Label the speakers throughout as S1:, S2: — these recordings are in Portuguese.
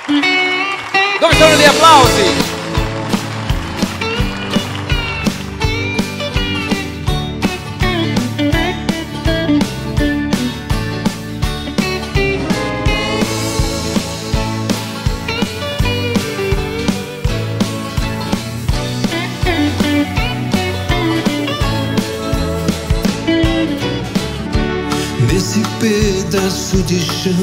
S1: Dove sono gli applausi?
S2: Nesse pedaço de chão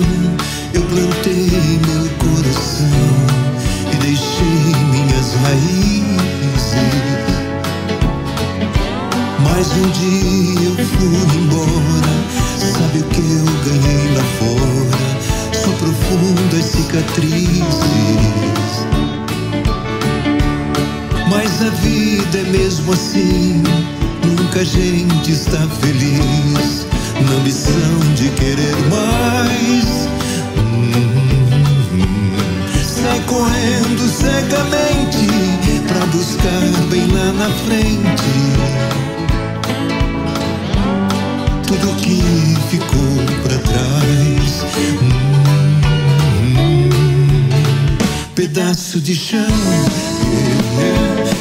S2: eu plantei meu coração e deixei minhas raízes. Mas um dia eu fui embora, sabe o que eu ganhei lá fora? Só profundas cicatrizes. Mas a vida é mesmo assim, nunca a gente está feliz na ambição de querer mais. Sai correndo cegamente pra buscar bem lá na frente tudo que ficou pra trás. Pedaço de chão,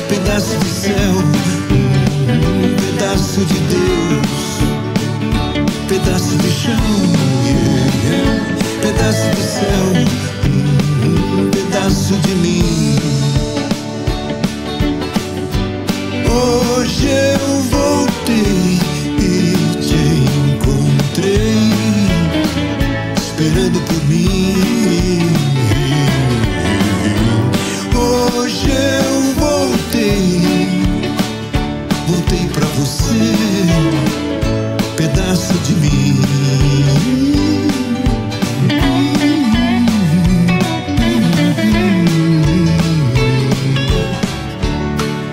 S2: pedaço de céu, pedaço de Deus. Pedaço de chão, pedaço de céu, pedaço de mim. Hoje eu voltei e te encontrei, esperando por mim. Hoje eu voltei pra você, pedaço de mim.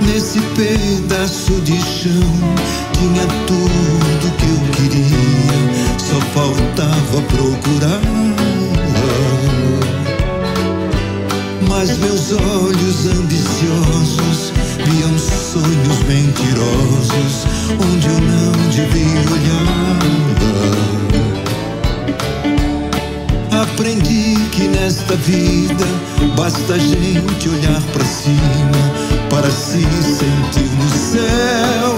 S2: Nesse pedaço de chão tinha tudo que eu queria, só faltava procurar. Mas meus olhos ambiciosos viam sonhos mentirosos onde eu não devia olhar. Aprendi que nesta vida basta a gente olhar pra cima para se sentir no céu.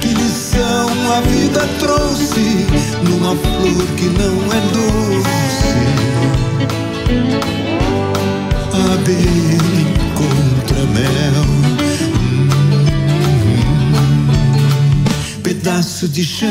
S2: Que lição a vida trouxe numa flor que não é doce. A abelha encontra mel. Pedaço de chão,